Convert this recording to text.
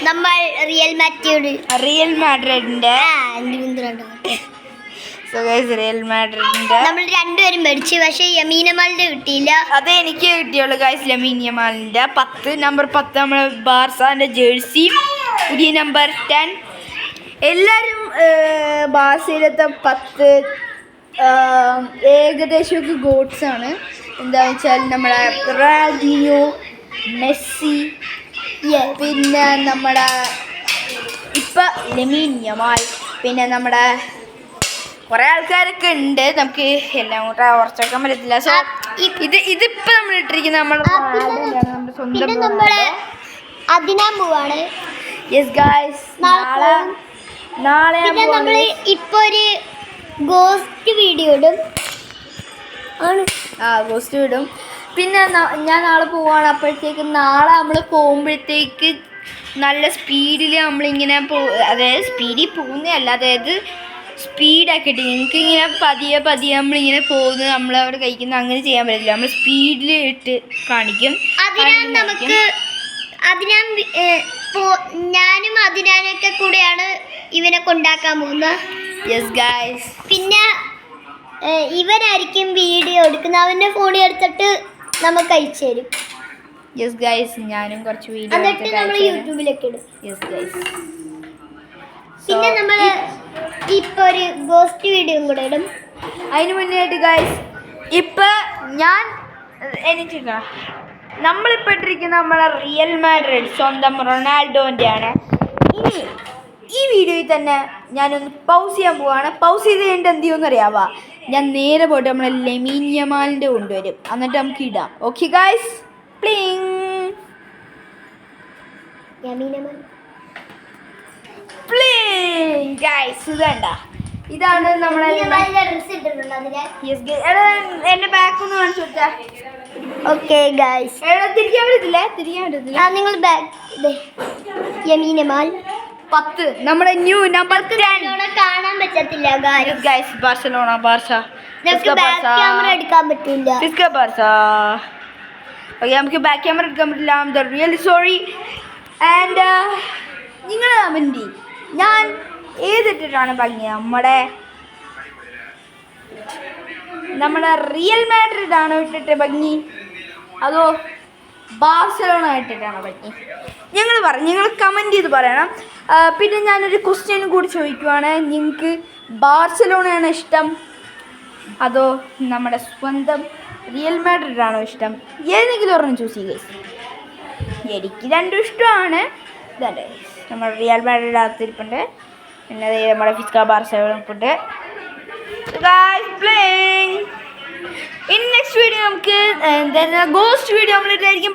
നമ്മൾ real മാഡ്രിഡിന്റെ real മാഡ്രിഡിന്റെ നമ്മൾ രണ്ടുപേരും മേടിച്ചു. പക്ഷെ യമീൻ യമാലിന്റെ കിട്ടിയില്ല. അതേ എനിക്ക് കിട്ടിയുള്ളൂ ഗൈസ്. യമീൻ യമാലിന്റെ നമ്പർ 10 നമ്മളെ ബാർസാന്റെ ജേഴ്സി, പുതിയ നമ്പർ 10. എല്ലാവരും ബാർസയിലത്തെ 10 ഏകദേശമൊക്കെ ഗോട്ട്സ് ആണ്. എന്താണെന്ന് വെച്ചാൽ നമ്മളെ റൊണാൾഡീഞ്ഞോ, മെസ്സി, പിന്നെ നമ്മുടെ ഇപ്പം യമീൻ യമാൽ, പിന്നെ നമ്മുടെ കുറേ ആൾക്കാരൊക്കെ ഉണ്ട്. നമുക്ക് എല്ലാം കൂടെ ഓർച്ചേക്കാൻ പറ്റത്തില്ല. സോ ഇതിപ്പോൾ നമ്മൾ ഇട്ടിരിക്കുന്നത് നമ്മുടെ സ്വന്തം അതിനാൻ പോവാണ്. യെസ് ഗായ്സ്, നാളെ നമ്മൾ ഇപ്പോൾ ഒരു ഗോസ്റ്റ് വീഡിയോ ഇടും. ഗോസ്റ്റ് വിടും. പിന്നെ ഞാൻ നാളെ പോവാണ്. അപ്പോഴത്തേക്ക് നാളെ നമ്മൾ പോകുമ്പോഴത്തേക്ക് നല്ല സ്പീഡിൽ നമ്മളിങ്ങനെ അതായത് സ്പീഡിൽ പോകുന്നതല്ല, അതായത് സ്പീഡാക്കിയിട്ട് നിങ്ങൾക്ക് ഇങ്ങനെ പതിയെ നമ്മളിങ്ങനെ പോകുന്നത് നമ്മളവിടെ കഴിക്കുന്ന അങ്ങനെ ചെയ്യാൻ പറ്റില്ല. നമ്മൾ സ്പീഡിൽ ഇട്ട് കാണിക്കും. ഞാനും അതിനൊക്കെ കൂടെയാണ് ഇവനെ കൊണ്ടാക്കാൻ പോകുന്നത്. Yes guys. പിന്നെ ഇവനായിരിക്കും വീഡിയോ എടുക്കുന്നത്. അവൻ്റെ ഫോണിൽ എടുത്തിട്ട് നമുക്ക് അയച്ചു തരും. യെസ് ഗായ്സ്, ഞാനും കുറച്ച് വീഡിയോ എന്നിട്ട് നമ്മൾ യൂട്യൂബിലൊക്കെ ഇടും. Yes guys. പിന്നെ നമ്മൾ ഇപ്പോൾ ഒരു ഗോസ്റ്റ് വീഡിയോ കൂടെ ഇടും. അതിന് മുന്നേയായിട്ട് ഗായ്സ്, ഇപ്പം നമ്മളിപ്പോൾ ഇട്ടിരിക്കുന്ന നമ്മളെ റിയൽ മാഡ്രിഡ് സ്വന്തം റൊണാൾഡോൻ്റെ ആണ്. ഇനി ഈ വീഡിയോയിൽ തന്നെ ഞാനൊന്ന് പൗസ് ചെയ്യാൻ പോവാണ്. പൗസ് ചെയ്ത് കഴിഞ്ഞിട്ട് എന്ത് ചെയ്യുമെന്ന് അറിയാവാ, ഞാൻ നേരെ പോയിട്ട് നമ്മളെ യമീൻ യമാലിൻ്റെ കൊണ്ടുവരും. എന്നിട്ട് നമുക്ക് ഇടാം. ഓക്കെ ഗായ്സ്, പ്ലിങ് ഗായ്സ്. ഇതാണ് നമ്മളെ എൻ്റെ ബാക്ക് ഒന്ന് കാണിച്ചു കൊടുത്താ. ഓക്കെ ഗായ്സ്, തിരിക്കാൻ പറ്റത്തില്ല. നിങ്ങൾ ബാക്ക് യമീൻ യമാൽ 10 നമ്മുടെ ന്യൂ നമ്പർ 10 കാണാൻ പറ്റത്തില്ല ഗായ്സ്. Barcelona, Barca. നമുക്ക് ബാക്ക് ക്യാമറ എടുക്കാൻ പറ്റില്ല. ബാർസ. ഓക്കെ, നമുക്ക് ബാക്ക് ക്യാമറ എടുക്കാൻ പറ്റില്ല. I am really sorry. And നിങ്ങൾ കമൻറ്റ് ഞാൻ ഏതിട്ടിട്ടാണ് ഭംഗി, നമ്മുടെ റിയൽ മാഡ്രിഡ് ആണോ ഇട്ടിട്ട് ഭംഗി, അതോ ബാർസലോണ ഇട്ടിട്ടാണോ ഭംഗി? നിങ്ങൾ കമൻറ്റ് ചെയ്ത് പറയണം. പിന്നെ ഞാനൊരു ക്വസ്റ്റ്യൻ കൂടി ചോദിക്കുവാണ്. നിങ്ങൾക്ക് ബാർസലോണയാണോ ഇഷ്ടം, അതോ നമ്മുടെ സ്വന്തം റിയൽ മാഡ്രിഡ് ആണോ ഇഷ്ടം? ഏതെങ്കിലും ഒരെണ്ണം ചൂസ് ചെയ്യുക. എനിക്ക് രണ്ടും ഇഷ്ടമാണ്. ഇതല്ലേ നമ്മുടെ റിയൽ മാഡ്രിഡ് അകത്തിരിപ്പുണ്ട്, പിന്നെ നമ്മുടെ ഫിസ്ക ബാർസലോണപ്പുണ്ട്. ഇൻ നെക്സ്റ്റ് വീഡിയോ നമുക്ക് ഗോസ്റ്റ് വീഡിയോ നമ്മളിട്ടായിരിക്കും.